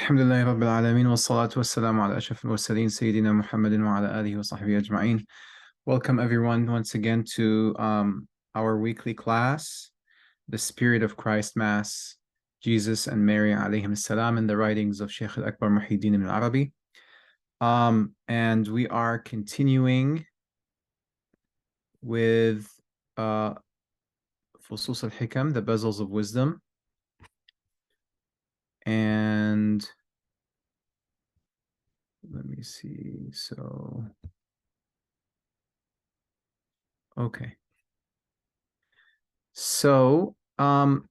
الحمد لله رب العالمين والصلاة والسلام على أشرف المرسلين سيدنا محمد وعلى آله وصحبه أجمعين. Welcome everyone once again to our weekly class, The Spirit of Christ Mass, Jesus and Mary alayhim salam, in the writings of Sheikh al-Akbar Muhyiddin ibn Arabi. And we are continuing with Fusus al-Hikam, the bezels of wisdom. And let me see, okay. So, and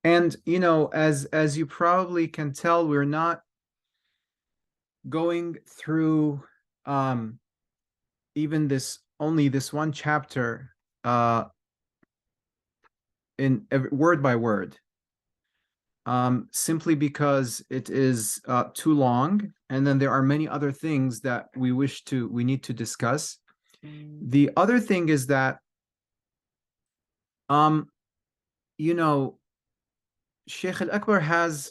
as you probably can tell, we're not going through even only this one chapter in word by word, simply because it is too long, and then there are many other things that we need to discuss. The other thing is that Sheikh al-Akbar has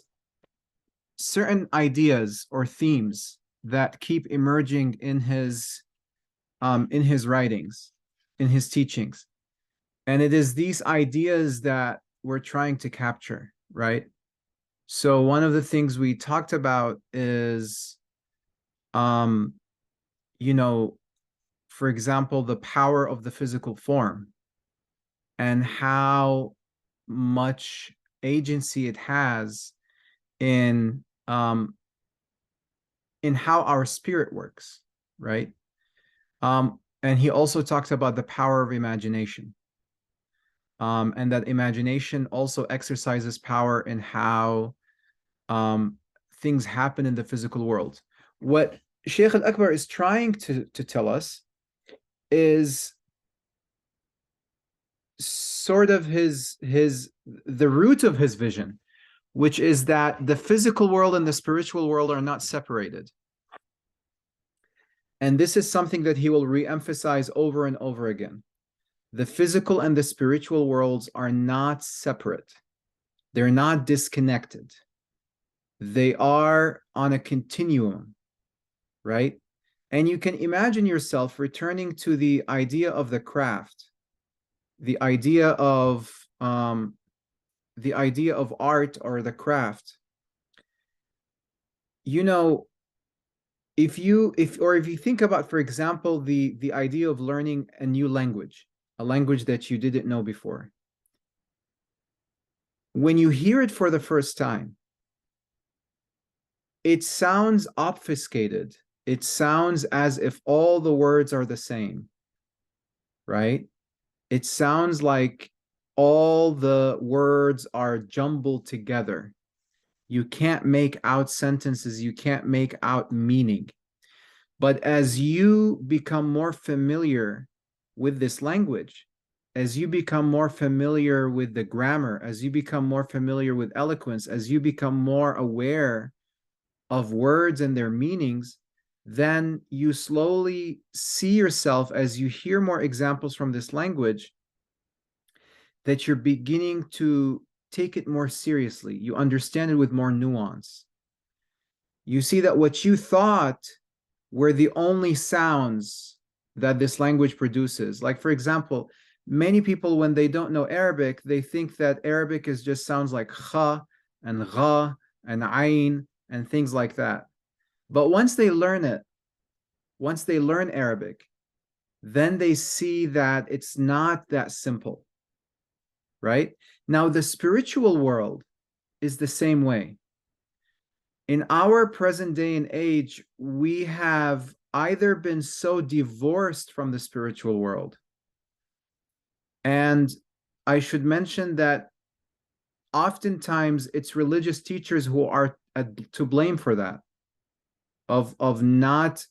certain ideas or themes that keep emerging in his writings, in his teachings. And it is these ideas that we're trying to capture, right? So one of the things we talked about is, for example, the power of the physical form and how much agency it has in how our spirit works, right? And he also talks about the power of imagination, and that imagination also exercises power in how things happen in the physical world. What Sheikh al-Akbar is trying to tell us is sort of the root of his vision, which is that the physical world and the spiritual world are not separated. And this is something that he will re-emphasize over and over again. The physical and the spiritual worlds are not separate. They're not disconnected. They are on a continuum, right? And you can imagine yourself returning to the idea of the craft, the idea of art or the craft. If you think about, for example, the idea of learning a new language, a language that you didn't know before. When you hear it for the first time, it sounds obfuscated. It sounds as if all the words are the same, right? It sounds like all the words are jumbled together. You can't make out sentences. You can't make out meaning. But as you become more familiar with this language, as you become more familiar with the grammar, as you become more familiar with eloquence, as you become more aware of words and their meanings, then you slowly see yourself, as you hear more examples from this language, that you're beginning to take it more seriously. You understand it with more nuance. You see that what you thought were the only sounds that this language produces. Like, for example, many people, when they don't know Arabic, they think that Arabic is just sounds like kha and gha and ayn and things like that. But once they learn it, once they learn Arabic, then they see that it's not that simple, right? Now, the spiritual world is the same way. In our present day and age, we have either been so divorced from the spiritual world, and I should mention that oftentimes it's religious teachers who are to blame for that, of not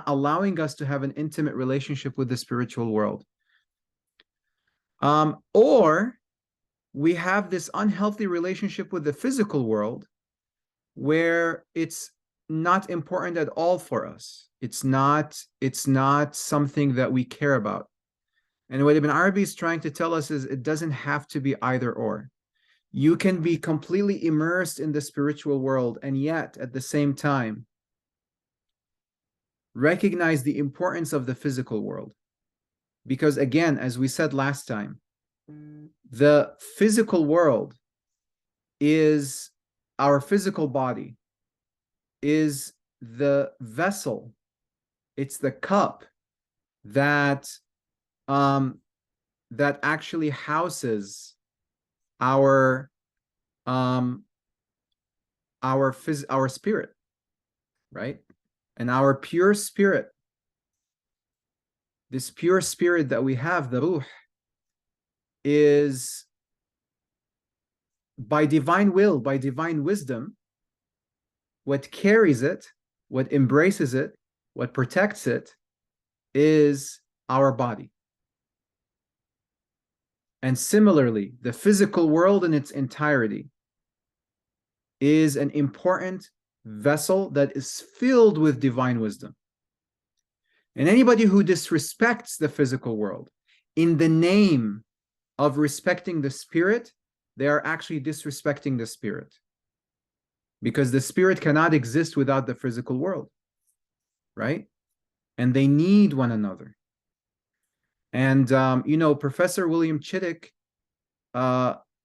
allowing us to have an intimate relationship with the spiritual world. Or we have this unhealthy relationship with the physical world where it's not important at all for us. It's not something that we care about. And what Ibn Arabi is trying to tell us is it doesn't have to be either or. You can be completely immersed in the spiritual world and yet at the same time recognize the importance of the physical world. Because again, as we said last time, the physical world is our physical body, is the vessel, it's the cup that that actually houses our our spirit, right? And our pure spirit, this pure spirit that we have, the ruh, is by divine will, by divine wisdom, what carries it, what embraces it, what protects it is our body. And similarly, the physical world in its entirety is an important vessel that is filled with divine wisdom. And anybody who disrespects the physical world in the name of respecting the spirit, they are actually disrespecting the spirit. Because the spirit cannot exist without the physical world, right? And they need one another. And Professor William Chittick,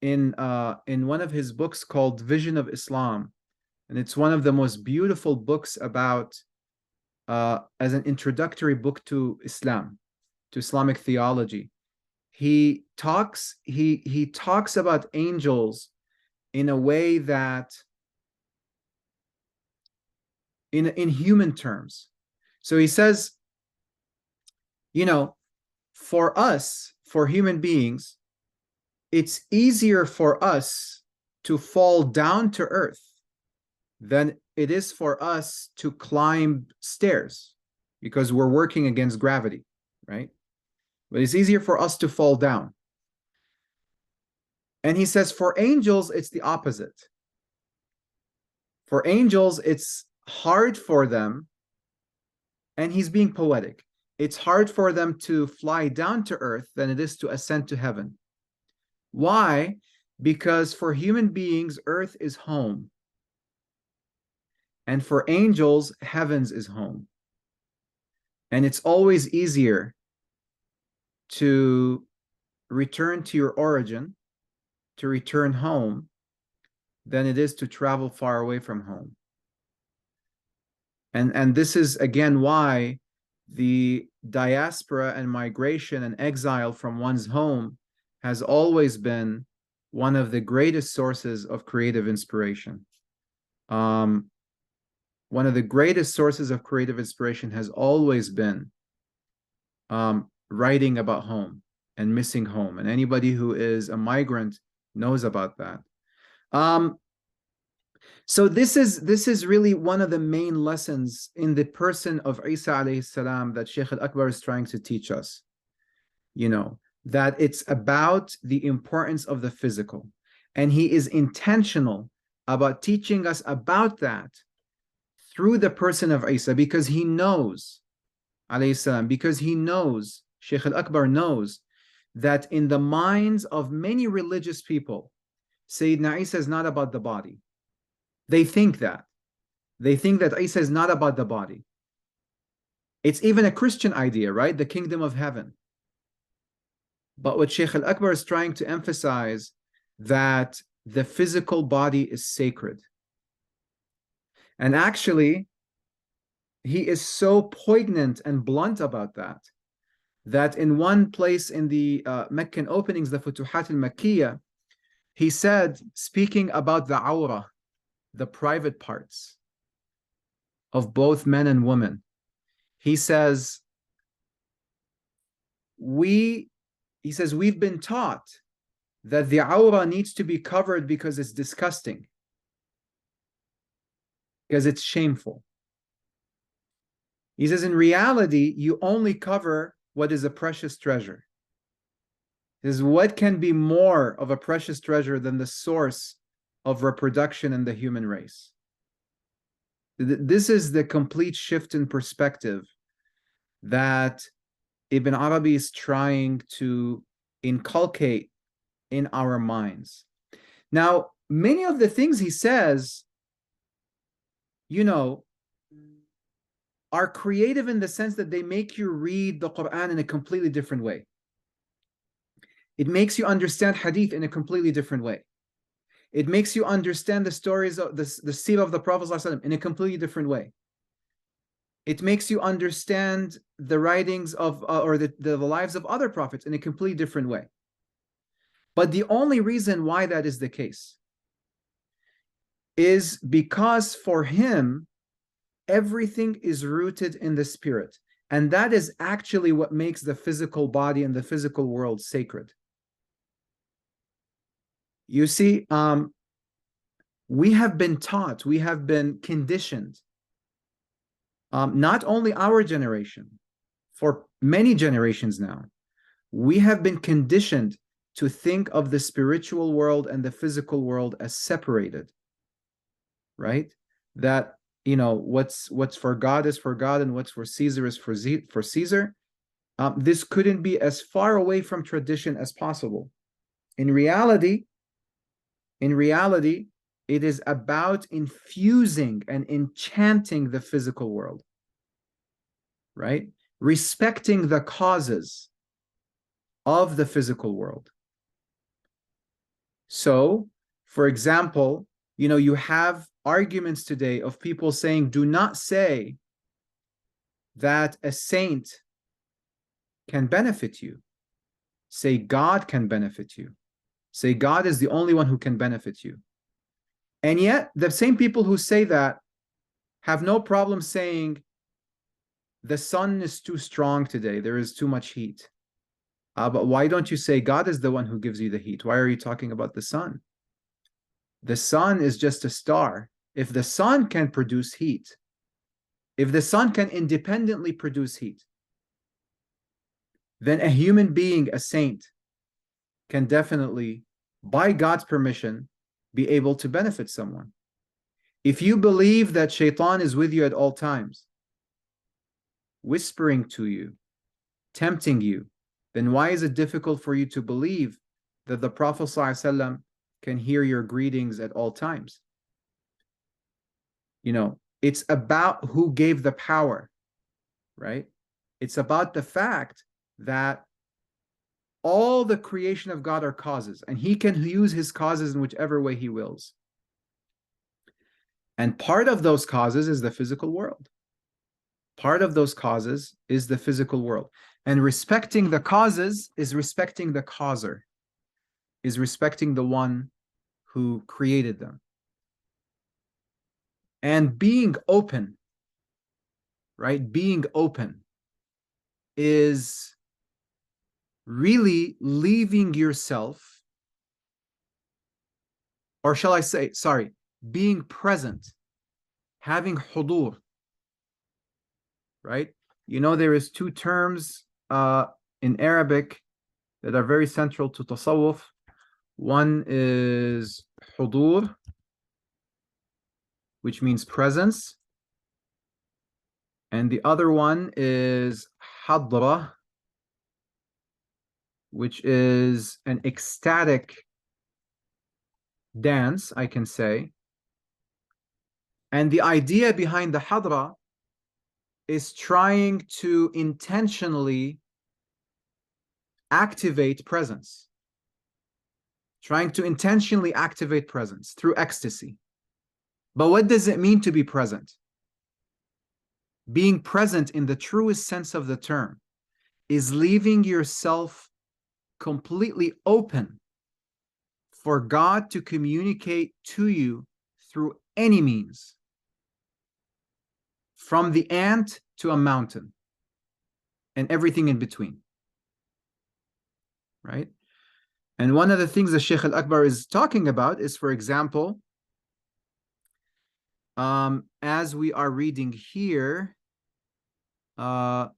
in one of his books called Vision of Islam, and it's one of the most beautiful books about as an introductory book to Islam, to Islamic theology. He talks about angels in a way that in human terms. So he says, for us, for human beings, it's easier for us to fall down to earth than it is for us to climb stairs, because we're working against gravity, right? But it's easier for us to fall down. And he says for angels, it's the opposite. For angels, it's hard for them, and he's being poetic, it's hard for them to fly down to earth than it is to ascend to heaven. Why? Because for human beings, earth is home. And for angels, heavens is home. And it's always easier to return to your origin, to return home, than it is to travel far away from home. And this is, again, why the diaspora and migration and exile from one's home has always been one of the greatest sources of creative inspiration. One of the greatest sources of creative inspiration has always been writing about home and missing home. And anybody who is a migrant knows about that. So this is really one of the main lessons in the person of Isa alayhi salam that Sheikh al-Akbar is trying to teach us. That it's about the importance of the physical. And he is intentional about teaching us about that through the person of Isa, because he knows, alayhi salam, because he knows, Sheikh al-Akbar knows, that in the minds of many religious people, Sayyidina Isa is not about the body. They think that. They think that Isa is not about the body. It's even a Christian idea, right? The kingdom of heaven. But what Sheikh al-Akbar is trying to emphasize, that the physical body is sacred. And actually, he is so poignant and blunt about that, that in one place in the Meccan openings, the Futuhat al-Makkiyah, he said, speaking about the awrah, the private parts of both men and women, he says, we've been taught that the awrah needs to be covered because it's disgusting, because it's shameful. He says, in reality, you only cover what is a precious treasure. He says, what can be more of a precious treasure than the source of reproduction in the human race? This is the complete shift in perspective that Ibn Arabi is trying to inculcate in our minds. Now, many of the things he says, you know, are creative in the sense that they make you read the Quran in a completely different way. It makes you understand hadith in a completely different way. It makes you understand the stories of the seerah of the Prophet ﷺ in a completely different way. It makes you understand the writings of or the lives of other prophets in a completely different way. But the only reason why that is the case is because for him, everything is rooted in the spirit. And that is actually what makes the physical body and the physical world sacred. You see, we have been taught, we have been conditioned, not only our generation, for many generations now, we have been conditioned to think of the spiritual world and the physical world as separated, right? That, what's for God is for God, and what's for Caesar is for Caesar. This couldn't be as far away from tradition as possible. In reality, it is about infusing and enchanting the physical world, right? Respecting the causes of the physical world. So, for example, you have arguments today of people saying, do not say that a saint can benefit you. Say God can benefit you. Say God is the only one who can benefit you. And yet, the same people who say that have no problem saying the sun is too strong today. There is too much heat. But why don't you say God is the one who gives you the heat? Why are you talking about the sun? The sun is just a star. If the sun can produce heat, if the sun can independently produce heat, then a human being, a saint, can definitely, by God's permission, be able to benefit someone. If you believe that shaitan is with you at all times, whispering to you, tempting you, then why is it difficult for you to believe that the Prophet ﷺ can hear your greetings at all times? It's about who gave the power, right? It's about the fact that all the creation of God are causes, and he can use his causes in whichever way he wills. And part of those causes is the physical world. Part of those causes is the physical world. And respecting the causes is respecting the causer, is respecting the one who created them. And being open, right? Being open is really leaving yourself, or shall I say, sorry, being present, having hudur, right? There is two terms in Arabic that are very central to tasawwuf. One is hudur, which means presence. And the other one is hadra, which is an ecstatic dance, I can say. And the idea behind the hadra is trying to intentionally activate presence, trying to intentionally activate presence through ecstasy. But what does it mean to be present? Being present in the truest sense of the term is leaving yourself completely open for God to communicate to you through any means, from the ant to a mountain and everything in between, right? And one of the things that Sheikh Al-Akbar is talking about is, for example, as we are reading here, on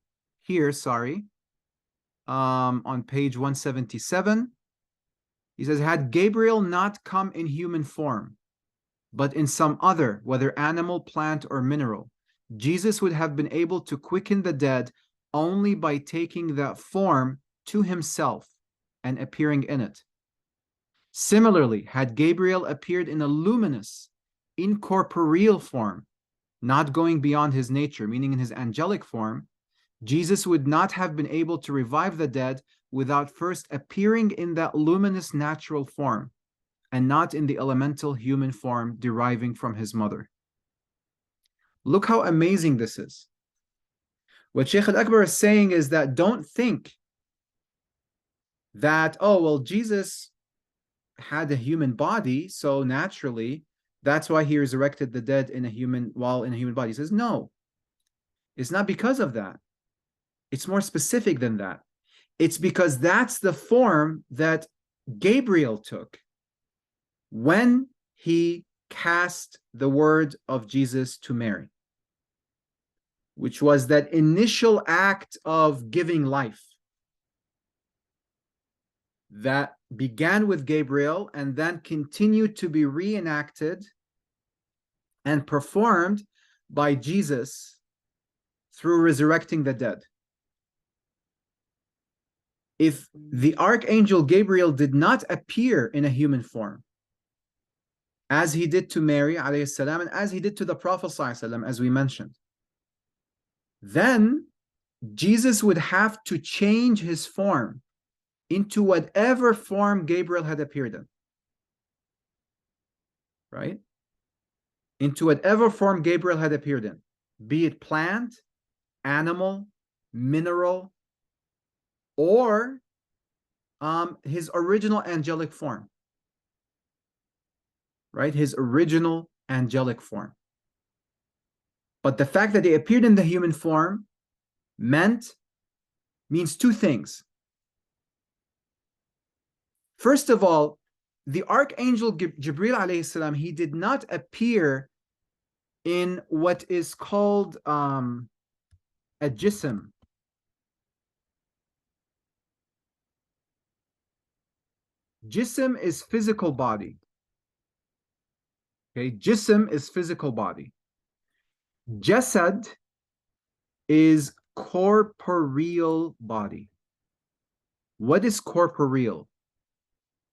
page 177, he says, had Gabriel not come in human form, but in some other, whether animal, plant, or mineral, Jesus would have been able to quicken the dead only by taking that form to himself and appearing in it. Similarly, had Gabriel appeared in a luminous, incorporeal form, not going beyond his nature, meaning in his angelic form, Jesus would not have been able to revive the dead without first appearing in that luminous natural form and not in the elemental human form deriving from his mother. Look how amazing this is. What Sheikh al-Akbar is saying is that don't think that, oh, well, Jesus had a human body, so naturally, that's why he resurrected the dead in a human body. He says, no, it's not because of that. It's more specific than that. It's because that's the form that Gabriel took when he cast the word of Jesus to Mary, which was that initial act of giving life that began with Gabriel and then continued to be reenacted and performed by Jesus through resurrecting the dead. If the archangel Gabriel did not appear in a human form, as he did to Mary alayhi salam, and as he did to the Prophet sallam, as we mentioned, then Jesus would have to change his form into whatever form Gabriel had appeared in. Right? Into whatever form Gabriel had appeared in, be it plant, animal, mineral, or his original angelic form. Right? His original angelic form. But the fact that they appeared in the human form means two things. First of all, the archangel Gabriel alayhi salam, he did not appear in what is called a jism. Jism is physical body. Okay, jism is physical body. Jasad is corporeal body. What is corporeal?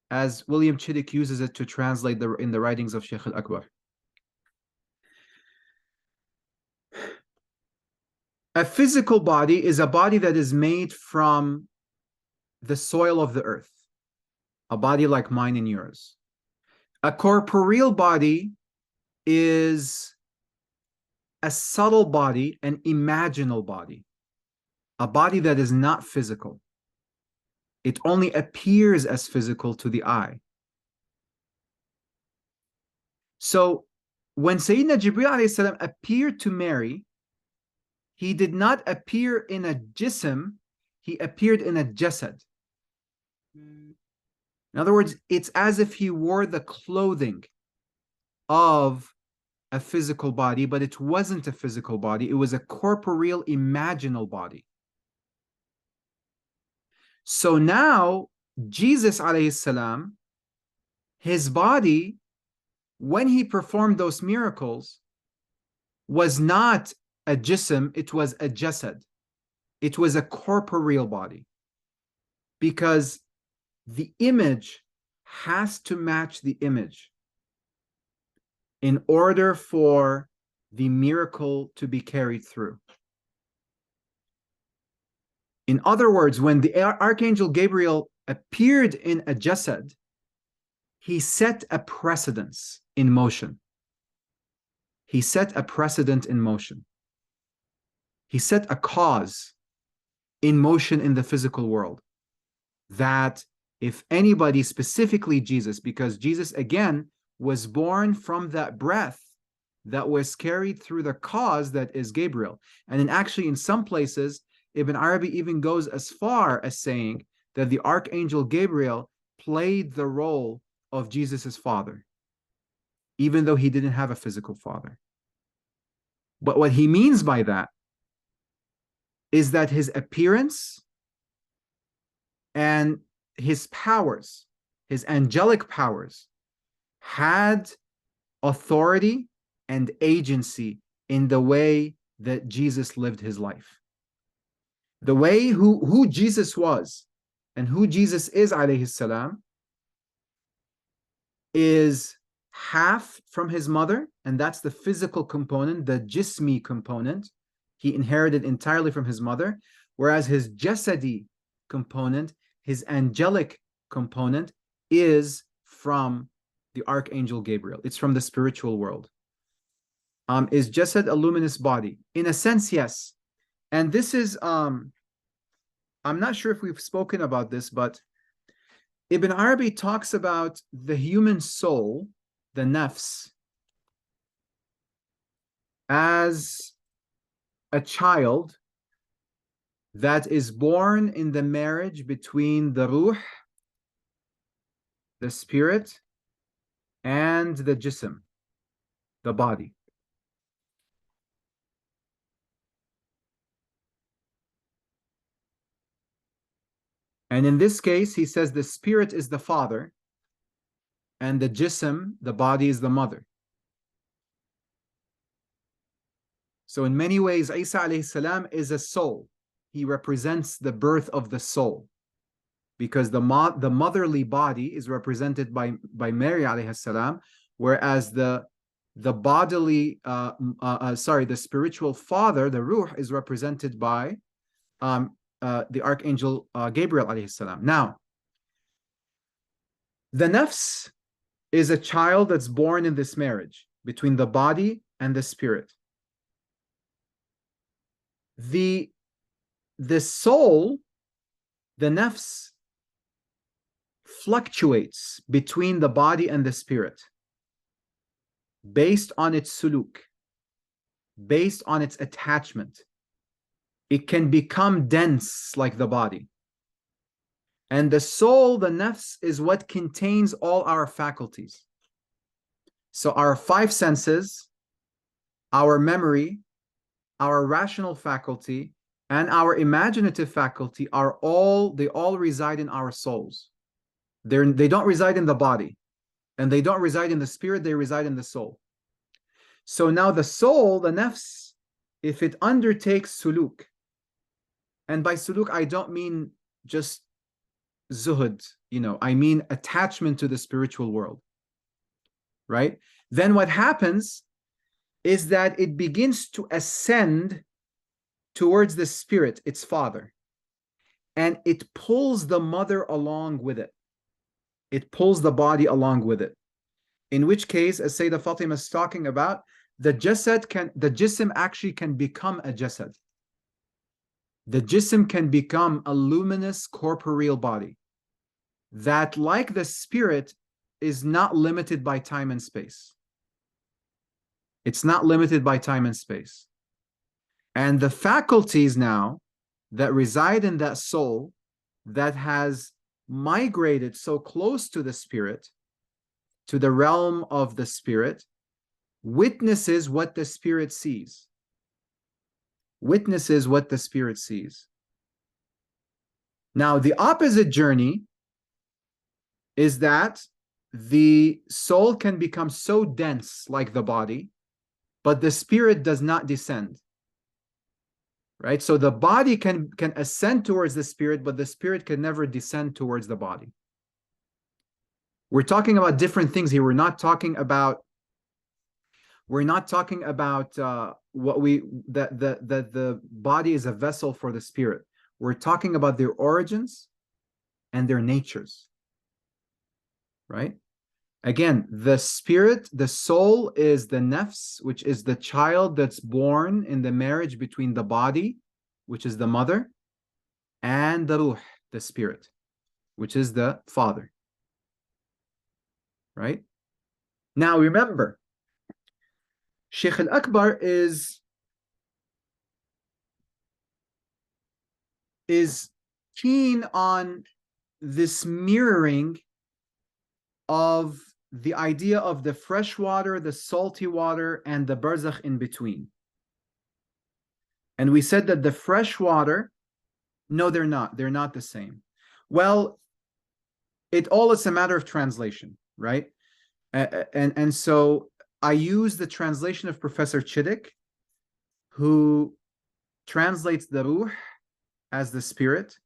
As William Chittick uses it to translate in the writings of Sheikh al-Akbar. A physical body is a body that is made from the soil of the earth, a body like mine and yours. A corporeal body is a subtle body, an imaginal body, a body that is not physical. It only appears as physical to the eye. So when Sayyidina Jibreel alayhi salam appeared to Mary, he did not appear in a jism, he appeared in a jasad. In other words, it's as if he wore the clothing of a physical body, but it wasn't a physical body. It was a corporeal, imaginal body. So now, Jesus alayhi salam, his body, when he performed those miracles, was not a jism, it was a jasad. It was a corporeal body. Because the image has to match the image in order for the miracle to be carried through. In other words, when the Archangel Gabriel appeared in a jasad, he set a precedence in motion. He set a precedent in motion. He set a cause in motion in the physical world. That if anybody, specifically Jesus, because Jesus, again, was born from that breath that was carried through the cause that is Gabriel. And then actually in some places, Ibn Arabi even goes as far as saying that the Archangel Gabriel played the role of Jesus's father, even though he didn't have a physical father. But what he means by that is that his appearance and his powers, his angelic powers, had authority and agency in the way that Jesus lived his life. The way who Jesus was and who Jesus is, alayhi salam, is half from his mother, and that's the physical component, the jismi component. He inherited entirely from his mother, whereas his jasadi component, his angelic component, is from the archangel Gabriel. It's from the spiritual world. Is jasad a luminous body? In a sense, yes. And this is, I'm not sure if we've spoken about this, but Ibn Arabi talks about the human soul, the nafs, as a child that is born in the marriage between the ruh, the spirit, and the jism, the body. And in this case, he says the spirit is the father, and the jism, the body, is the mother. So in many ways, Isa alayhi salam is a soul. He represents the birth of the soul, because the motherly body is represented by Mary alayhi salam, whereas the bodily, the spiritual father, the ruh, is represented by the archangel Gabriel alayhi salam. Now, the nafs is a child that's born in this marriage between the body and the spirit. The soul, the nafs, fluctuates between the body and the spirit based on its suluk, based on its attachment. It can become dense like the body. And the soul, the nafs, is what contains all our faculties. So our five senses, our memory, our rational faculty, and our imaginative faculty they all reside in our souls. They don't reside in the body, and they don't reside in the spirit, they reside in the soul. So now the soul, the nafs, if it undertakes suluk, and by suluk I don't mean just zuhud, I mean attachment to the spiritual world, right? Then what happens is that it begins to ascend towards the spirit, its father, and it pulls the mother along with it. It pulls the body along with it. In which case, as Sayyidah Fatima is talking about, the jism actually can become a jasad. The jism can become a luminous corporeal body that, like the spirit, is not limited by time and space. It's not limited by time and space. And the faculties now that reside in that soul that has migrated so close to the spirit, to the realm of the spirit, witnesses what the spirit sees. Witnesses what the spirit sees. Now, the opposite journey is that the soul can become so dense like the body, but the spirit does not descend. Right? So the body can ascend towards the spirit, but the spirit can never descend towards the body. We're talking about different things here. We're not talking about that the body is a vessel for the spirit. We're talking about their origins and their natures. Right? Again, the spirit, the soul, is the nafs, which is the child that's born in the marriage between the body, which is the mother, and the ruh, the spirit, which is the father. Right? Now remember, Sheikh al-Akbar is keen on this mirroring of the idea of the fresh water, the salty water, and the barzakh in between. And we said that the fresh water, no, they're not. They're not the same. Well, it all is a matter of translation, right? And so I use the translation of Professor Chiddick, who translates the ruh as the spirit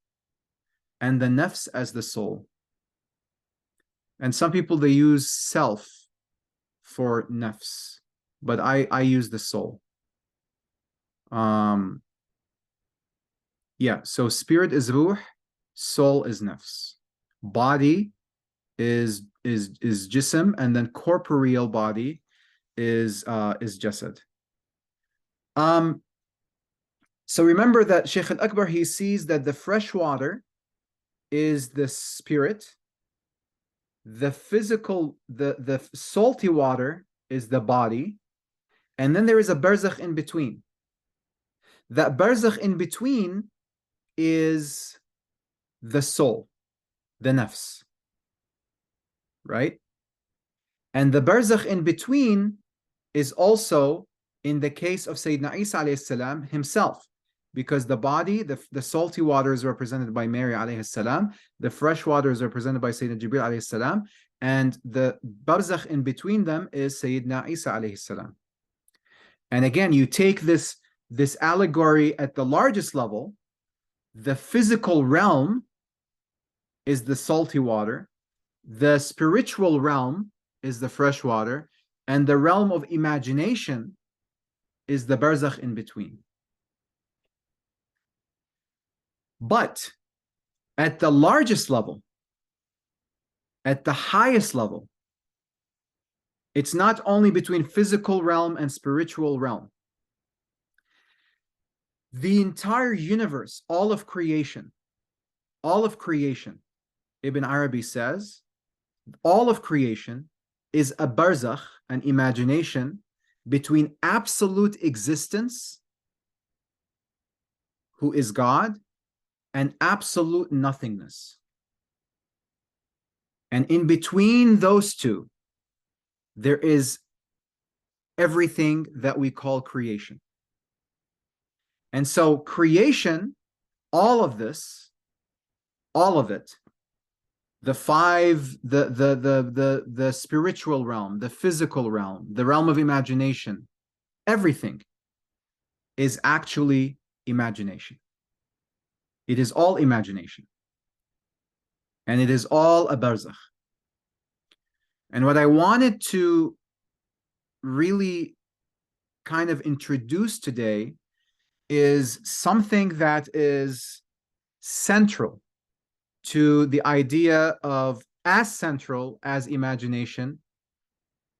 and the nafs as the soul. And some people, they use self for nafs, but I use the soul. Yeah, so spirit is ruh, soul is nafs. Body is jism, and then corporeal body is jasad. So remember that Sheikh al-Akbar, he sees that the fresh water is the spirit, the physical, the salty water is the body, and then there is a barzakh in between. That barzakh in between is the soul, the nafs, right? And the barzakh in between is also, in the case of Sayyidina Isa alayhi salam himself, because the body, the salty water is represented by Mary alayhi salam, the fresh water is represented by Sayyidina Jibril alayhi salam, and the barzakh in between them is Sayyidina Isa alayhi salam. And again, you take this allegory at the largest level, the physical realm is the salty water, the spiritual realm is the fresh water, and the realm of imagination is the barzakh in between. But at the largest level, at the highest level, it's not only between physical realm and spiritual realm. The entire universe, all of creation, Ibn Arabi says, all of creation is a barzakh, an imagination between absolute existence, who is God, and absolute nothingness. And in between those two, there is everything that we call creation. And so creation, all of this, all of it, the five, the spiritual realm, the physical realm, the realm of imagination, everything is actually imagination. It is all imagination. And it is all a barzakh. And what I wanted to really kind of introduce today is something that is central to the idea of, as central as imagination,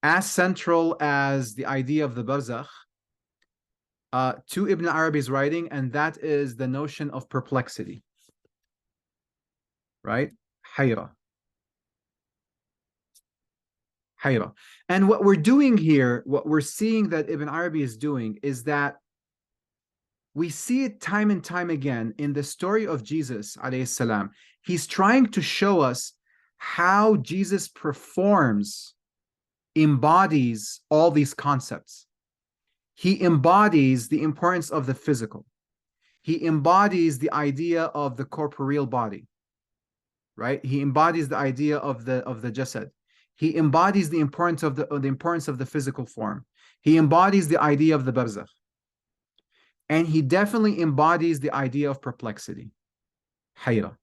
as central as the idea of the barzakh, to Ibn Arabi's writing, and that is the notion of perplexity, right? Hayra. And what we're doing here, what we're seeing that Ibn Arabi is doing, is that we see it time and time again in the story of Jesus alayhi salam. He's trying to show us how Jesus embodies all these concepts. He embodies the importance of the physical. He embodies the idea of the corporeal body, right? He embodies the idea of the jasad. He embodies the importance of the physical form. He embodies the idea of the barzakh. And he definitely embodies the idea of perplexity. Hayra.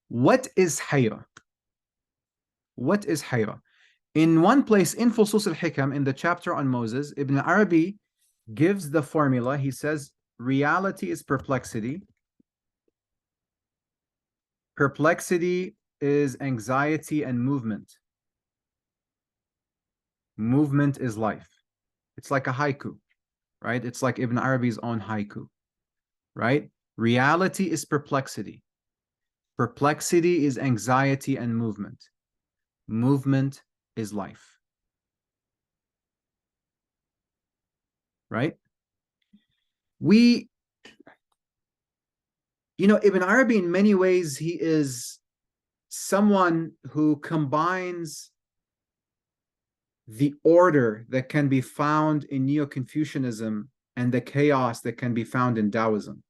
What is hayra? What is hayra? In one place, in Fusus al-Hikam, in the chapter on Moses, Ibn Arabi gives the formula. He says, reality is perplexity. Perplexity is anxiety and movement. Movement is life. It's like a haiku, right? It's like Ibn Arabi's own haiku, right? Reality is perplexity. Perplexity is anxiety and movement. Movement is life. Right? Ibn Arabi, in many ways, he is someone who combines the order that can be found in Neo-Confucianism and the chaos that can be found in Taoism.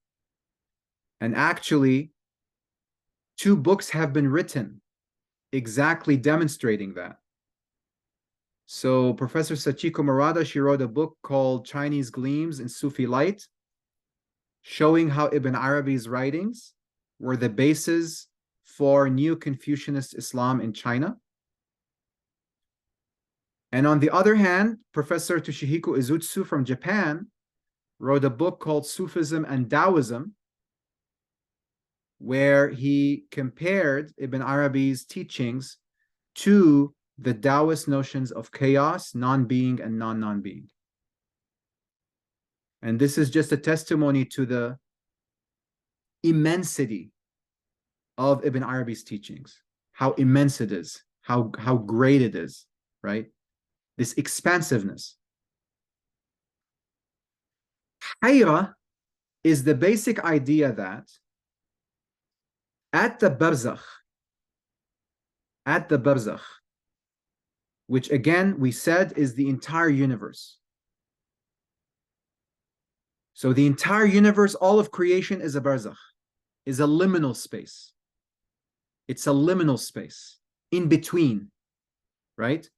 And actually, 2 books have been written exactly demonstrating that. So Professor Sachiko Murata, she wrote a book called Chinese Gleams in Sufi Light, showing how Ibn Arabi's writings were the basis for Neo-Confucianist Islam in China. And on the other hand, Professor Toshihiko Izutsu from Japan wrote a book called Sufism and Taoism, where he compared Ibn Arabi's teachings to the Taoist notions of chaos, non-being, and non-being. And this is just a testimony to the immensity of Ibn Arabi's teachings, how immense it is, how great it is, right? This expansiveness. Hayra is the basic idea that at the barzakh, which again we said is the entire universe. So the entire universe, all of creation is a barzakh, is a liminal space. It's a liminal space in between, right?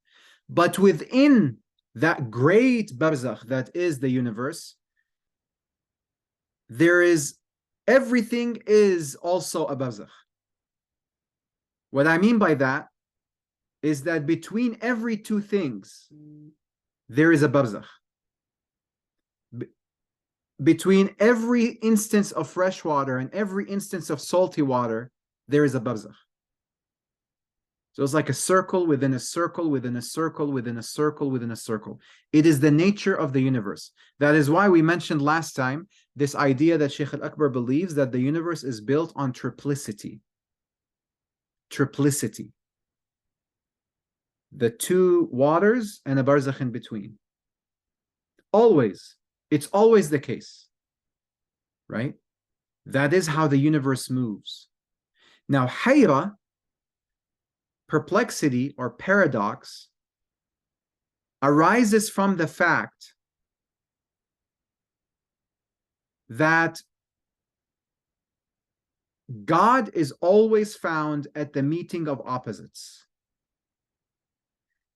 But within that great barzakh that is the universe, everything is also a barzakh. What I mean by that is that between every two things, there is a barzakh. Between every instance of fresh water and every instance of salty water, there is a barzakh. So it's like a circle within a circle, within a circle, within a circle, within a circle. It is the nature of the universe. That is why we mentioned last time this idea that Sheikh Al-Akbar believes that the universe is built on triplicity. Triplicity. The two waters and a barzakh in between. Always. It's always the case. Right? That is how the universe moves. Now, hayra, perplexity or paradox, arises from the fact that God is always found at the meeting of opposites.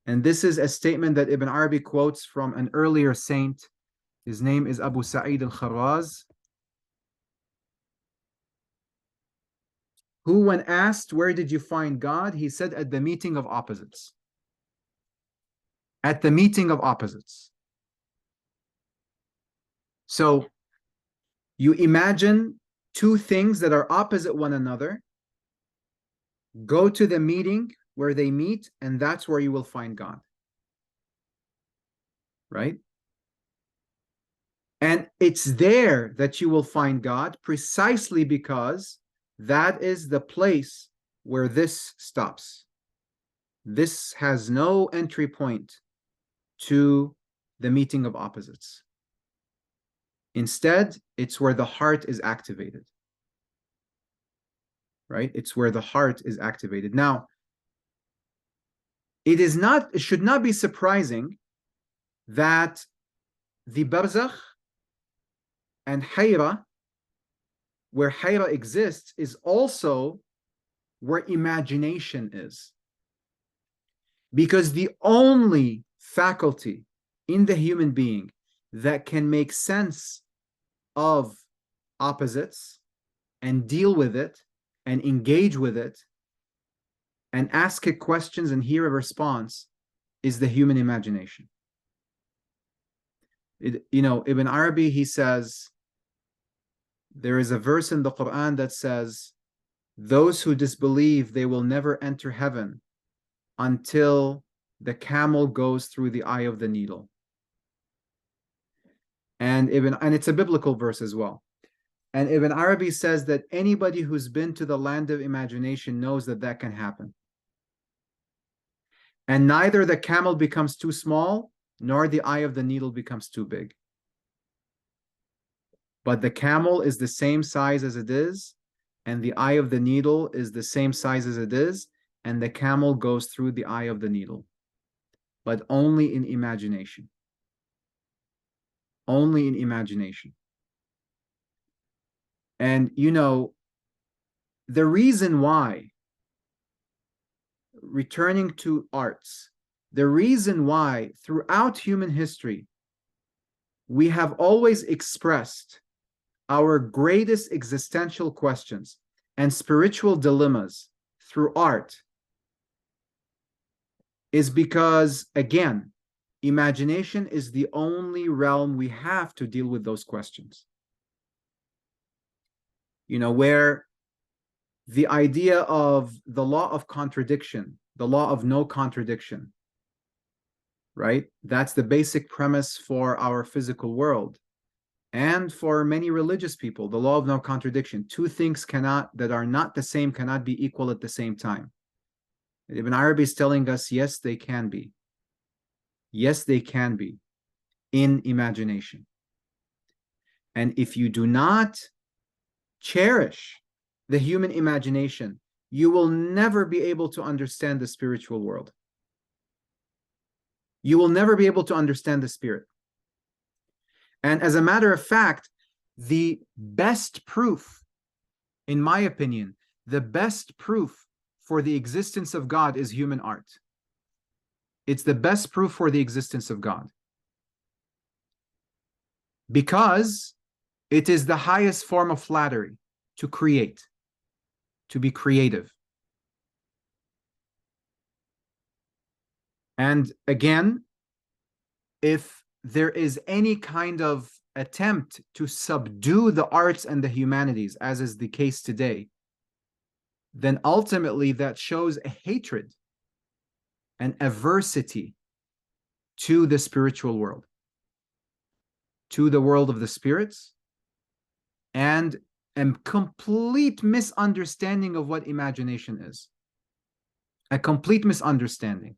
And this is a statement that Ibn Arabi quotes from an earlier saint. His name is Abu Sa'id al-Kharraz, who, when asked, where did you find God? He said, at the meeting of opposites. At the meeting of opposites. So you imagine two things that are opposite one another, go to the meeting where they meet, and that's where you will find God. Right? And it's there that you will find God precisely because that is the place where this stops. This has no entry point to the meeting of opposites. Instead, it's where the heart is activated. Right? It's where the heart is activated. Now, it should not be surprising that the barzakh and hayra, where hayra exists, is also where imagination is. Because the only faculty in the human being that can make sense of opposites and deal with it and engage with it and ask it questions and hear a response is the human imagination. Ibn Arabi, he says, there is a verse in the Quran that says, those who disbelieve, they will never enter heaven until the camel goes through the eye of the needle. And it's a biblical verse as well. And Ibn Arabi says that anybody who's been to the land of imagination knows that that can happen. And neither the camel becomes too small, nor the eye of the needle becomes too big. But the camel is the same size as it is, and the eye of the needle is the same size as it is, and the camel goes through the eye of the needle. But only in imagination. Only in imagination. And the reason why, returning to arts, the reason why throughout human history we have always expressed our greatest existential questions and spiritual dilemmas through art is because, again, imagination is the only realm we have to deal with those questions. Where the idea of the law of contradiction, the law of no contradiction, right? That's the basic premise for our physical world. And for many religious people, the law of no contradiction. Two things that are not the same cannot be equal at the same time. Ibn Arabi is telling us, yes, they can be. Yes, they can be in imagination. And if you do not cherish the human imagination, you will never be able to understand the spiritual world. You will never be able to understand the spirit. And as a matter of fact, the best proof, in my opinion, the best proof for the existence of God is human art. It's the best proof for the existence of God. Because it is the highest form of flattery, to create, to be creative. And again, if there is any kind of attempt to subdue the arts and the humanities, as is the case today, then ultimately that shows a hatred and aversity to the spiritual world, to the world of the spirits, and a complete misunderstanding of what imagination is. A complete misunderstanding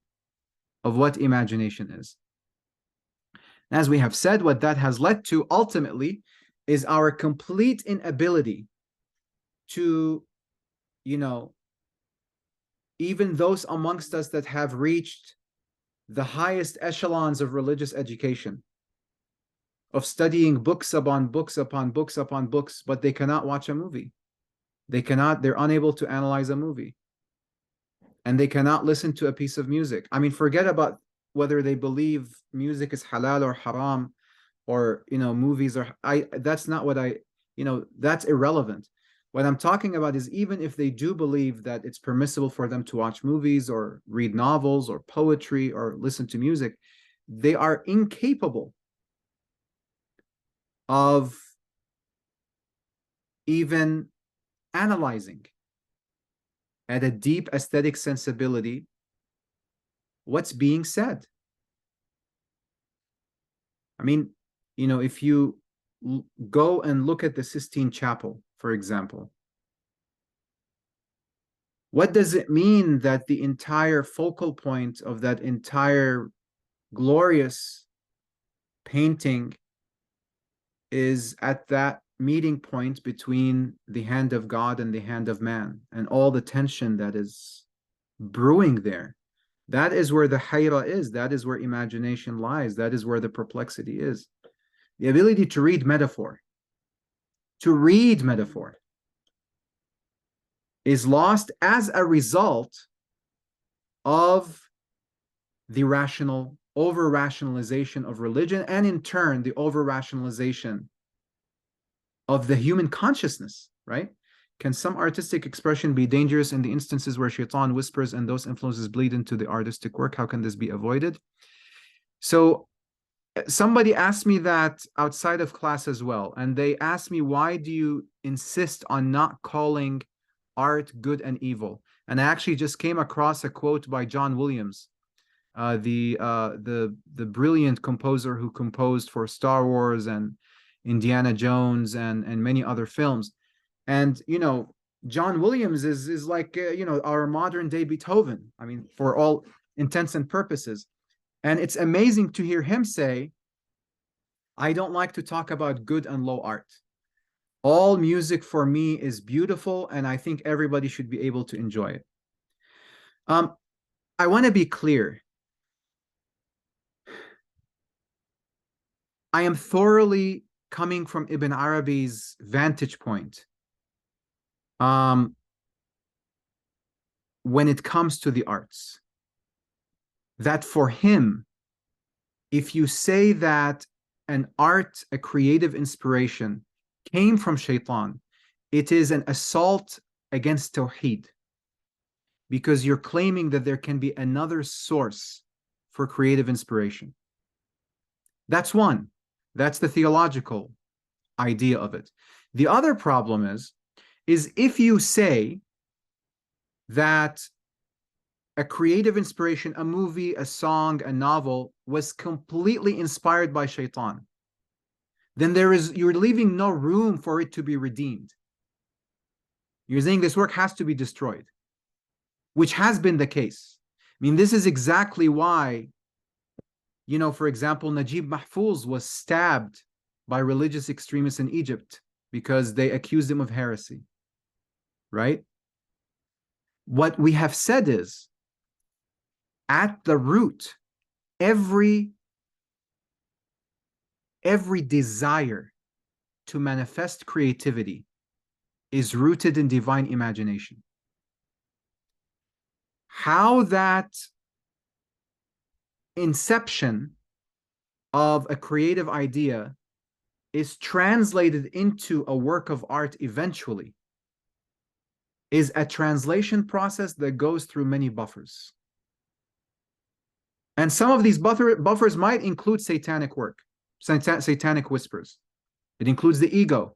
of what imagination is. As we have said, what that has led to ultimately is our complete inability to, even those amongst us that have reached the highest echelons of religious education, of studying books upon books upon books upon books, but they cannot watch a movie. They're unable to analyze a movie. And they cannot listen to a piece of music. I mean, forget about whether they believe music is halal or haram, or, movies that's not what that's irrelevant. What I'm talking about is, even if they do believe that it's permissible for them to watch movies or read novels or poetry or listen to music, they are incapable of even analyzing at a deep aesthetic sensibility what's being said. I mean, if you go and look at the Sistine Chapel, for example, what does it mean that the entire focal point of that entire glorious painting is at that meeting point between the hand of God and the hand of man, and all the tension that is brewing there? That is where the hayra is. That is where imagination lies. That is where the perplexity is. The ability to read metaphor, is lost as a result of the over-rationalization of religion, and in turn, the over-rationalization of the human consciousness, right? Can some artistic expression be dangerous in the instances where shaitan whispers and those influences bleed into the artistic work? How can this be avoided? So somebody asked me that outside of class as well. And they asked me, why do you insist on not calling art good and evil? And I actually just came across a quote by John Williams, the brilliant composer who composed for Star Wars and Indiana Jones and many other films. And John Williams is like our modern day Beethoven. I mean, for all intents and purposes. And it's amazing to hear him say, I don't like to talk about good and low art. All music for me is beautiful, and I think everybody should be able to enjoy it. I want to be clear. I am thoroughly coming from Ibn Arabi's vantage point when it comes to the arts. That for him, if you say that an art, a creative inspiration came from shaitan, it is an assault against Tawheed, because you're claiming that there can be another source for creative inspiration. That's one. That's the theological idea of it. The other problem is if you say that a creative inspiration, a movie, a song, a novel, was completely inspired by shaitan, then you're leaving no room for it to be redeemed. You're saying this work has to be destroyed, which has been the case. I mean, this is exactly why, for example, Najib Mahfouz was stabbed by religious extremists in Egypt because they accused him of heresy, right? What we have said is, at the root, every desire to manifest creativity is rooted in divine imagination. How that inception of a creative idea is translated into a work of art eventually is a translation process that goes through many buffers. And some of these buffers might include satanic work, satanic whispers. It includes the ego.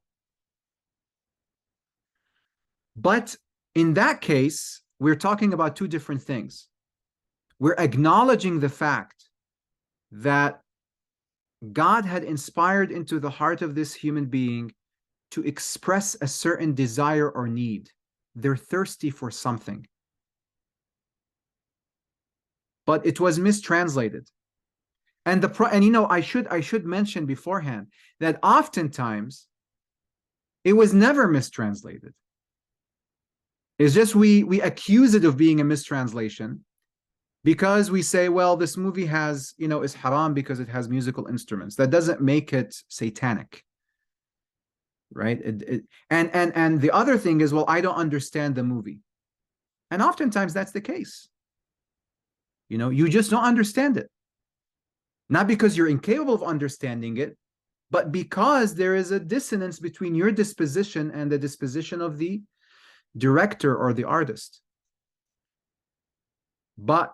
But in that case, we're talking about two different things. We're acknowledging the fact that God had inspired into the heart of this human being to express a certain desire or need. They're thirsty for something. But it was mistranslated. And I should mention beforehand that oftentimes it was never mistranslated. It's just we accuse it of being a mistranslation because we say, well, this movie is haram because it has musical instruments. That doesn't make it satanic, right? And the other thing is, well, I don't understand the movie. And oftentimes that's the case. You just don't understand it. Not because you're incapable of understanding it, but because there is a dissonance between your disposition and the disposition of the director or the artist. But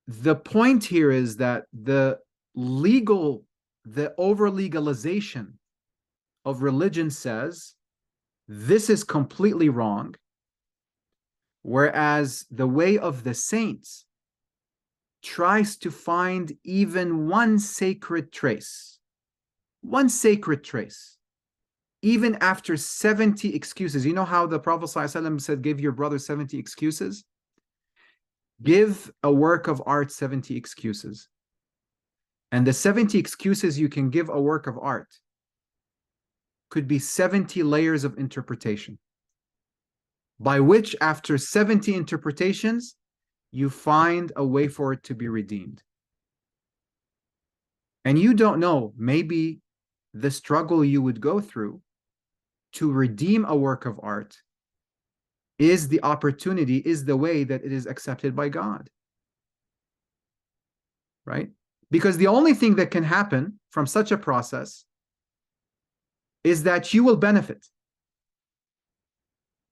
the point here is that the over-legalization of religion says this is completely wrong, whereas the way of the saints tries to find even one sacred trace, even after 70 excuses. You know how the Prophet ﷺ said, give your brother 70 excuses? Give a work of art 70 excuses. And the 70 excuses you can give a work of art could be 70 layers of interpretation, by which after 70 interpretations, you find a way for it to be redeemed. And you don't know, maybe the struggle you would go through to redeem a work of art is the opportunity, is the way that it is accepted by God. Right? Because the only thing that can happen from such a process is that you will benefit.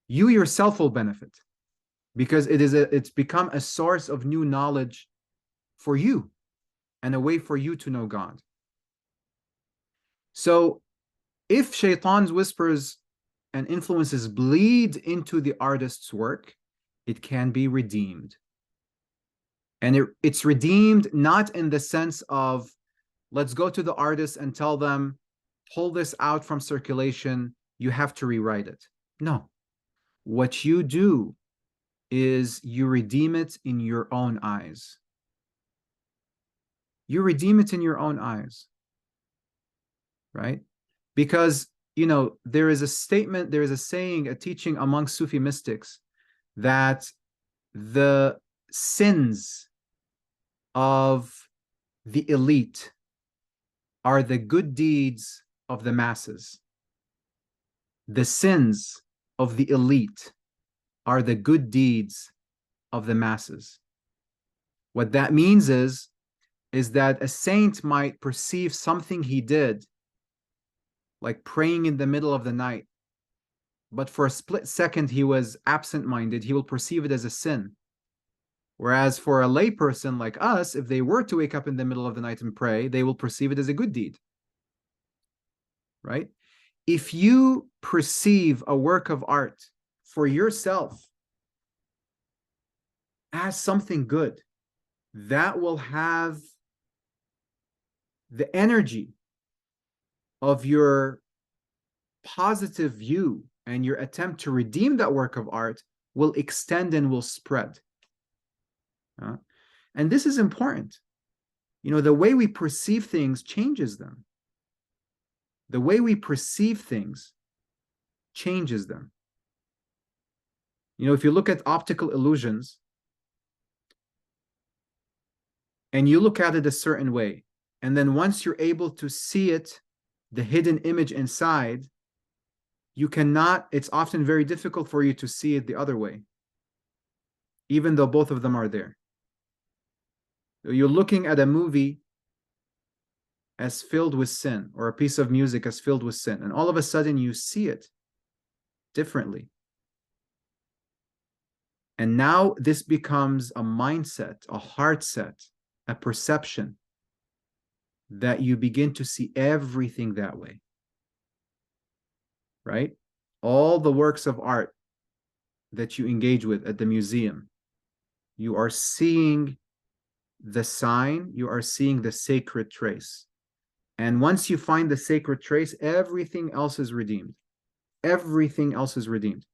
You yourself will benefit, because it's become a source of new knowledge for you and a way for you to know God. So if shaitan's whispers and influences bleed into the artist's work, it can be redeemed. And it's redeemed not in the sense of, let's go to the artist and tell them, pull this out from circulation, you have to rewrite it. No. What you do is you redeem it in your own eyes. You redeem it in your own eyes, right? Because, there is a statement, there is a saying, a teaching among Sufi mystics that the sins of the elite are the good deeds of the masses. The sins of the elite are the good deeds of the masses. What that means is that a saint might perceive something he did, like praying in the middle of the night, but for a split second he was absent-minded, he will perceive it as a sin. Whereas for a layperson like us, if they were to wake up in the middle of the night and pray, they will perceive it as a good deed. Right? If you perceive a work of art for yourself as something good, that will have the energy of your positive view, and your attempt to redeem that work of art will extend and will spread. And this is important. You know, the way we perceive things changes them. The way we perceive things changes them. You know, if you look at optical illusions and you look at it a certain way, and then once you're able to see it, the hidden image inside, you cannot, it's often very difficult for you to see it the other way, even though both of them are there. You're looking at a movie as filled with sin, or a piece of music as filled with sin, and all of a sudden you see it differently. And now this becomes a mindset, a heart set, a perception, that you begin to see everything that way. Right? All the works of art that you engage with at the museum, you are seeing the sign, you are seeing the sacred trace. And once you find the sacred trace, everything else is redeemed. Everything else is redeemed.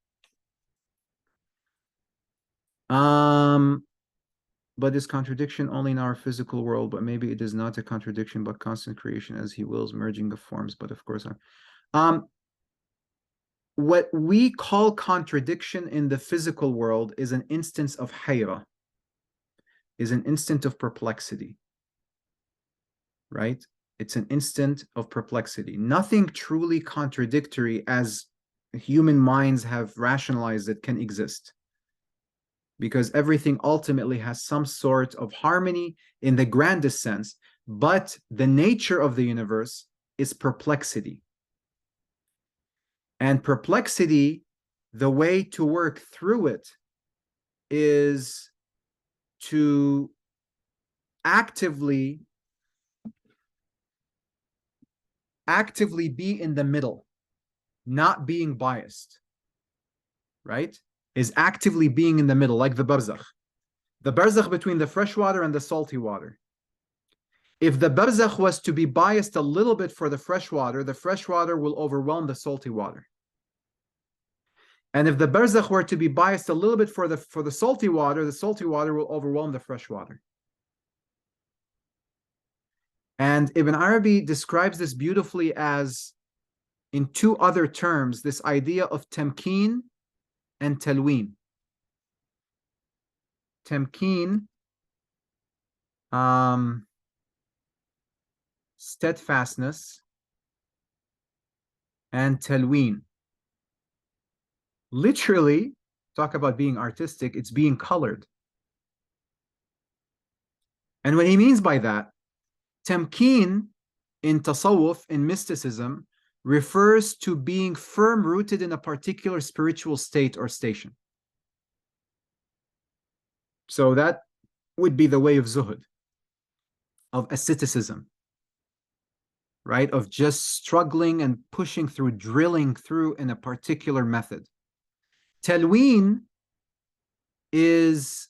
But is contradiction only in our physical world? But maybe it is not a contradiction, but constant creation as he wills, merging of forms. But of course, what we call contradiction in the physical world is an instance of hayra, is an instant of perplexity, right? It's an instant of perplexity. Nothing truly contradictory as human minds have rationalized it can exist, because everything ultimately has some sort of harmony in the grandest sense, but the nature of the universe is perplexity. And perplexity, the way to work through it is to actively be in the middle, not being biased, right? Is actively being in the middle, like the barzakh between the fresh water and the salty water. If the barzakh was to be biased a little bit for the fresh water will overwhelm the salty water. And if the barzakh were to be biased a little bit for the salty water will overwhelm the fresh water. And Ibn Arabi describes this beautifully as, in two other terms, this idea of tamkeen and talween. Tamkeen, steadfastness, and talween. Literally, talk about being artistic, it's being colored. And what he means by that, tamkeen in tasawwuf, in mysticism, refers to being firm rooted in a particular spiritual state or station. So that would be the way of zuhud, of asceticism, right? Of just struggling and pushing through, drilling through in a particular method. Talween is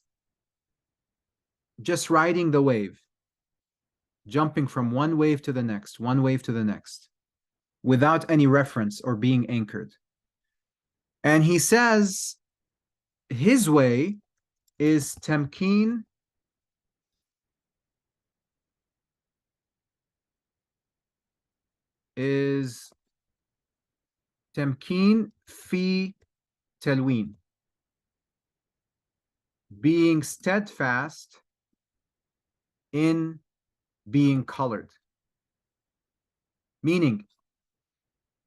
just riding the wave, jumping from one wave to the next, one wave to the next, without any reference or being anchored. And he says his way is tamkeen fi talween, being steadfast in being colored. Meaning,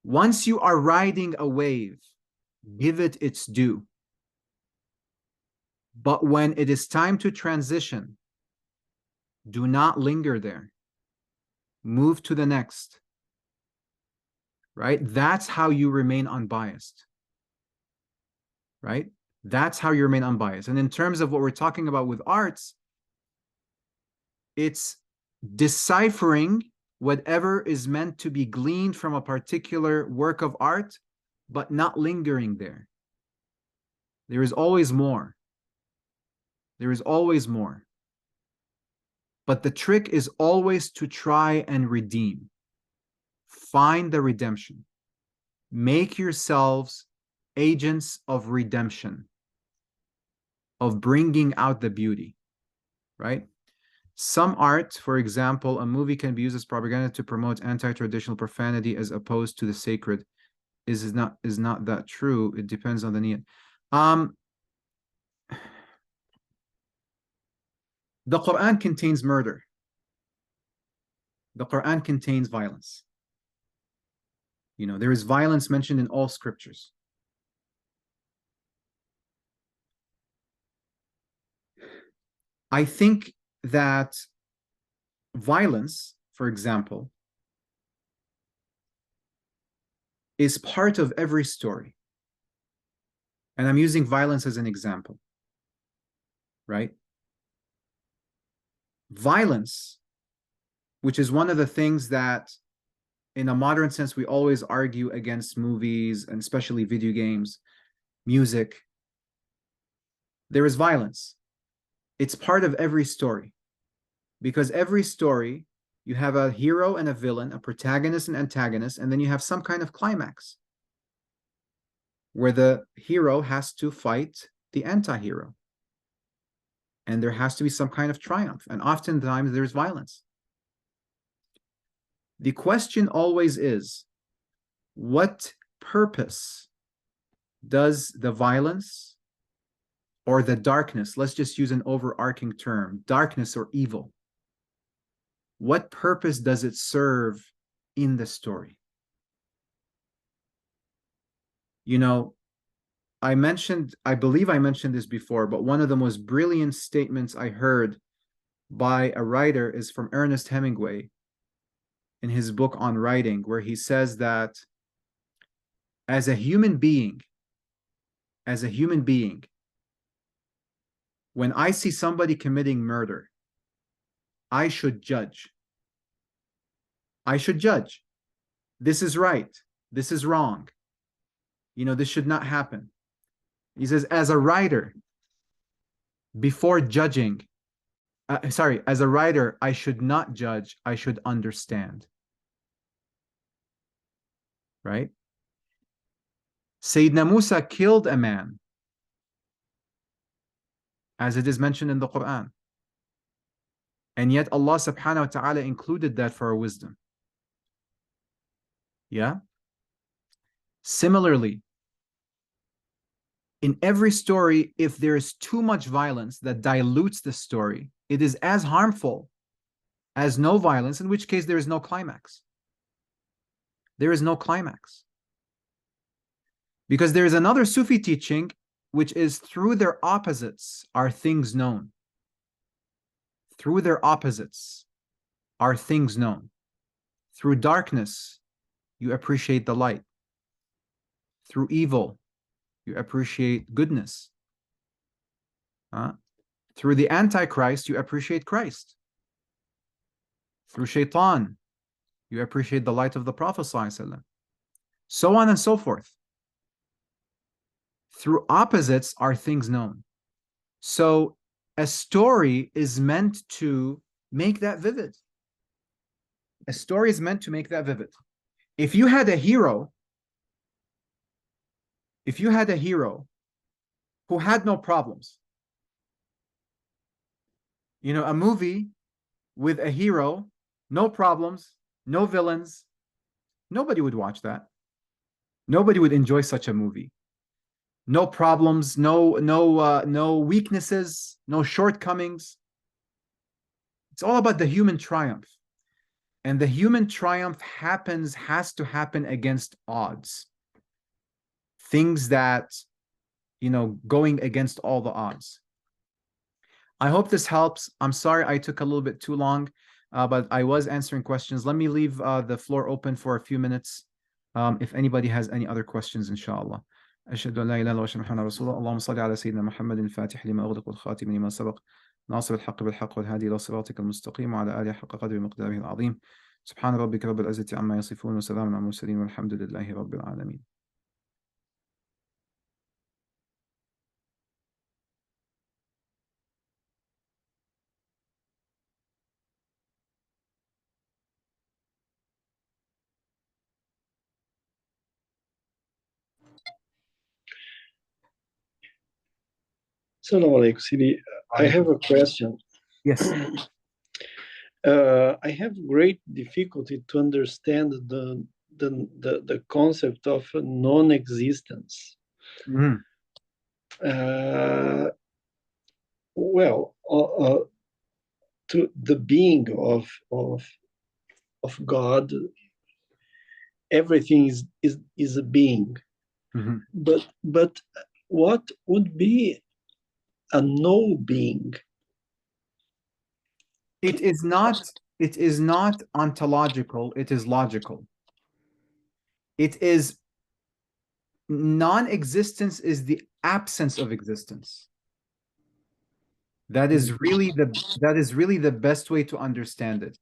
once you are riding a wave, give it its due. But when it is time to transition, do not linger there. Move to the next. Right? That's how you remain unbiased. right? That's how you remain unbiased. And in terms of what we're talking about with arts, it's deciphering whatever is meant to be gleaned from a particular work of art, but not lingering there. There is always more. There is always more. But the trick is always to try and redeem. Find the redemption. Make yourselves agents of redemption, of bringing out the beauty, right? Some art, for example, a movie can be used as propaganda to promote anti-traditional profanity as opposed to the sacred. Is not that true? It depends on the need. The Quran contains murder. The Quran contains violence. You know, there is violence mentioned in all scriptures. I think that violence, for example, is part of every story. And I'm using violence as an example, right? Violence, which is one of the things that in a modern sense we always argue against movies and especially video games, music. There is violence. It's part of every story, because every story you have a hero and a villain, a protagonist and antagonist, and then you have some kind of climax where the hero has to fight the anti-hero. And there has to be some kind of triumph. And oftentimes there's violence. The question always is, what purpose does the violence or the darkness, let's just use an overarching term, darkness or evil, what purpose does it serve in the story? You know, I believe I mentioned this before, but one of the most brilliant statements I heard by a writer is from Ernest Hemingway in his book on writing, where he says that as a human being, when I see somebody committing murder, I should judge. I should judge. This is right. This is wrong. You know, this should not happen. He says, as a writer, before judging, as a writer, I should not judge, I should understand. Right? Sayyidina Musa killed a man, as it is mentioned in the Quran. And yet Allah subhanahu wa ta'ala included that for our wisdom. Yeah? Similarly, in every story, if there is too much violence that dilutes the story, it is as harmful as no violence, in which case there is no climax. There is no climax. Because there is another Sufi teaching, which is through their opposites are things known. Through their opposites are things known. Through darkness, you appreciate the light. Through evil, you appreciate goodness. Through the Antichrist, you appreciate Christ. Through Shaitan, you appreciate the light of the Prophet ﷺ. So on and so forth. Through opposites are things known. So a story is meant to make that vivid. A story is meant to make that vivid. If you had a hero who had no problems, you know, a movie with a hero, no problems, no villains, nobody would watch that. Nobody would enjoy such a movie. No problems, no weaknesses, no shortcomings. It's all about the human triumph. And the human triumph has to happen against odds. Things that, you know, going against all the odds. I hope this helps. I'm sorry I took a little bit too long, but I was answering questions. Let me leave the floor open for a few minutes if anybody has any other questions, inshallah. أشهد أن لا إله إلا الله وأشهد أن محمدا رسول الله. اللهم صل على سيدنا محمد الفاتح لما أغلق والخاتم لما سبق ناصر الحق بالحق والهادي إلى صراطك المستقيم وعلى آله حق قدره ومقداره العظيم. سبحان ربك رب العزة عما يصفون وسلام على المرسلين والحمد لله رب العالمين. Assalamu alaikum, Sidi. I have a question. Yes. I have great difficulty to understand the concept of non-existence. Mm-hmm. To the being of God, everything is a being. Mm-hmm. But what would be a no being? It is not ontological, it is logical. It is non-existence is the absence of existence. That is really the best way to understand it.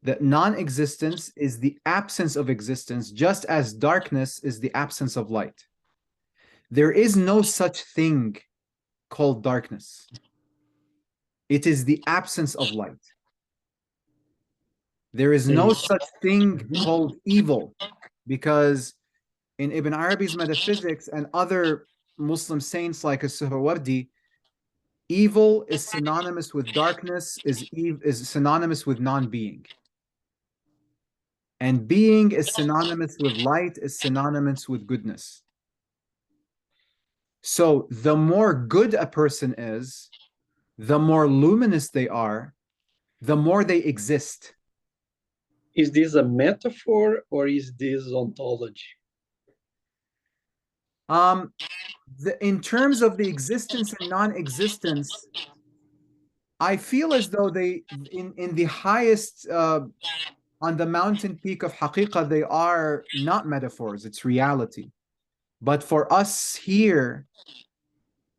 That non-existence is the absence of existence, just as darkness is the absence of light. There is no such thing called darkness. It is the absence of light. There is no such thing called evil, because in Ibn Arabi's metaphysics and other Muslim saints like As-Suhrawardi, evil is synonymous with darkness, is synonymous with non-being. And being is synonymous with light, is synonymous with goodness. So the more good a person is, the more luminous they are, the more they exist. Is this a metaphor or is this ontology? In terms of the existence and non-existence, I feel as though they, in the highest, on the mountain peak of haqiqah, they are not metaphors, it's reality. But for us here,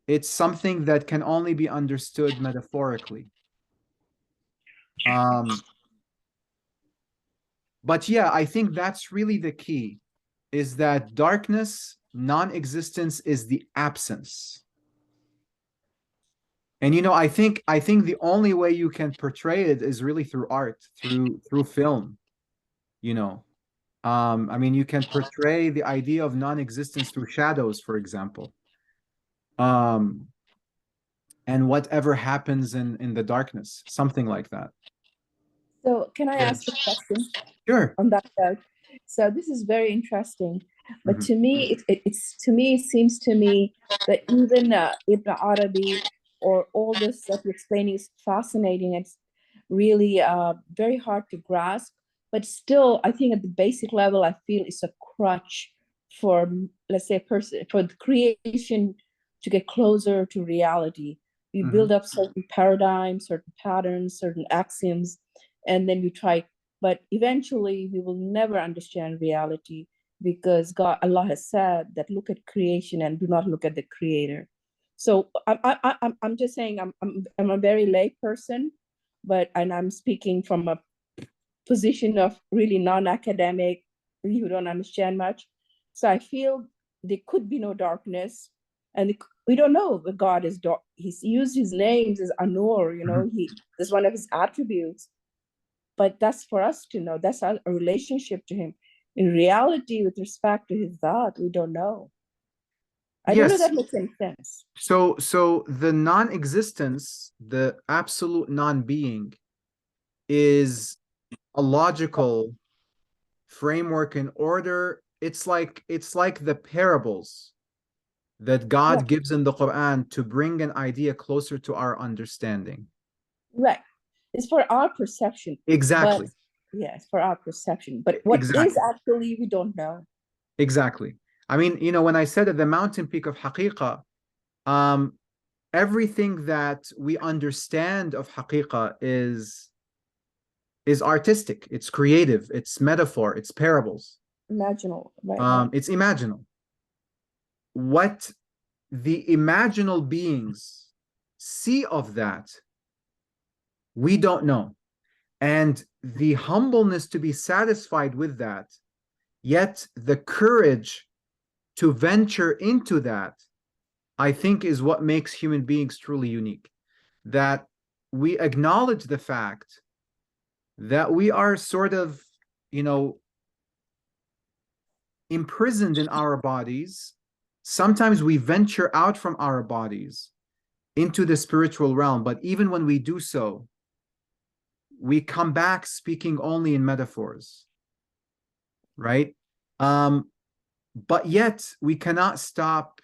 it's something that can only be understood metaphorically. But yeah, I think that's really the key, is that darkness, non-existence is the absence. And I think the only way you can portray it is really through art, through film. I mean, you can portray the idea of non-existence through shadows, for example. And whatever happens in the darkness, something like that. So can I ask a question? Sure. On that note? So this is very interesting, but to me, it seems to me that even Ibn Arabi or all this that you're explaining is fascinating. It's really very hard to grasp, but still, I think at the basic level, I feel it's a crutch for, let's say, a person, for the creation to get closer to reality. You build up certain paradigms, certain patterns, certain axioms, and then you try, but eventually we will never understand reality, because Allah has said that look at creation and do not look at the creator. So I'm just saying I'm a very lay person, and I'm speaking from a position of really non-academic, who don't understand much. So I feel there could be no darkness, and we don't know, but God is dark. He's used his names as Anur, that's one of his attributes. But that's for us to know. That's our relationship to him. In reality, with respect to his thought, we don't know. I don't know if that makes any sense. So the non-existence, the absolute non-being, is a logical framework and order. It's like the parables that God gives in the Quran to bring an idea closer to our understanding. Right. It's for our perception. Exactly. Yes, for our perception. But what is actually, we don't know. Exactly. I mean, when I said at the mountain peak of haqiqah, everything that we understand of haqiqah is artistic, it's creative, it's metaphor, it's parables. Imaginal, right? It's imaginal. what the imaginal beings see of that, we don't know. And the humbleness to be satisfied with that, yet the courage to venture into that, I think is what makes human beings truly unique. That we acknowledge the fact that we are sort of, imprisoned in our bodies. Sometimes we venture out from our bodies into the spiritual realm, but even when we do so, we come back speaking only in metaphors, right? But yet we cannot stop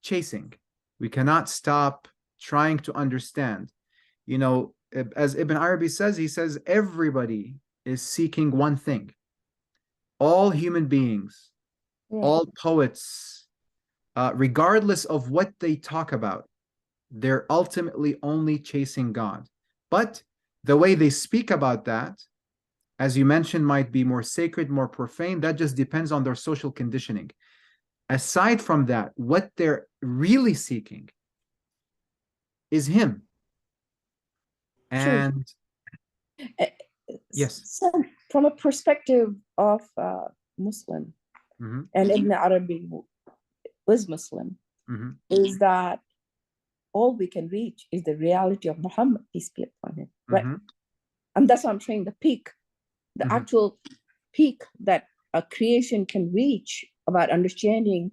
chasing. We cannot stop trying to understand. As Ibn Arabi says, he says, everybody is seeking one thing. All human beings, all poets, regardless of what they talk about, they're ultimately only chasing God. But the way they speak about that, as you mentioned, might be more sacred, more profane. That just depends on their social conditioning. Aside from that, what they're really seeking is Him. And yes. So from a perspective of Muslim, and Ibn Arabi was Muslim, is that all we can reach is the reality of Muhammad, peace be upon him, right? And that's what I'm saying, the peak, the actual peak that a creation can reach about understanding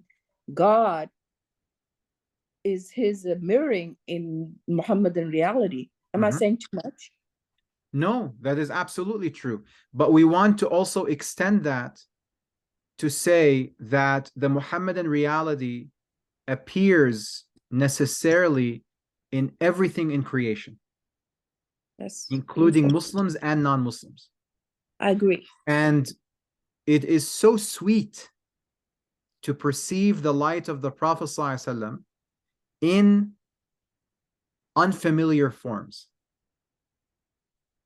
God is his mirroring in Muhammadan reality. Am I saying too much? No, that is absolutely true. But we want to also extend that to say that the Muhammadan reality appears necessarily in everything in creation. Yes. Including Muslims and non-Muslims. I agree. And it is so sweet to perceive the light of the Prophet ﷺ in unfamiliar forms.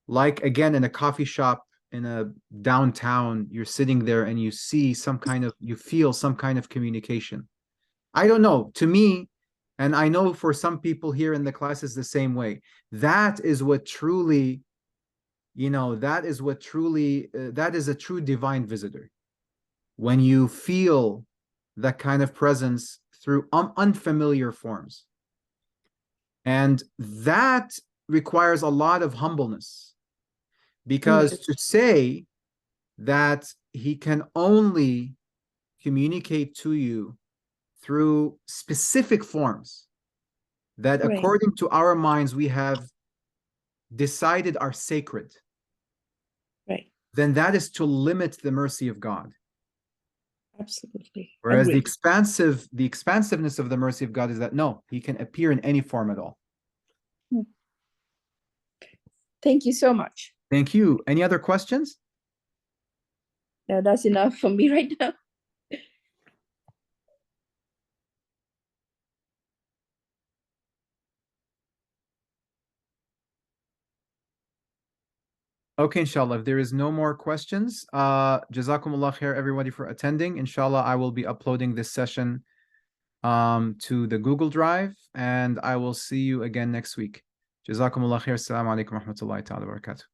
Like, again, in a coffee shop, in a downtown, you're sitting there and you feel some kind of communication. I don't know, to me, and I know for some people here in the class is the same way. That is what truly, that is a true divine visitor. When you feel that kind of presence through unfamiliar forms. And that requires a lot of humbleness. Because to say that He can only communicate to you through specific forms that according to our minds we have decided are sacred, then that is to limit the mercy of God. Absolutely. Whereas the expansiveness of the mercy of God is that no, He can appear in any form at all. Thank you so much. Thank you. Any other questions? No, that's enough for me right now. Okay, inshallah. If there is no more questions, jazakumullah khair everybody for attending. Inshallah, I will be uploading this session to the Google Drive, and I will see you again next week. Jazakumullah khair. Assalamu alaikum wa rahmatullahi ta'ala wa barakatuh.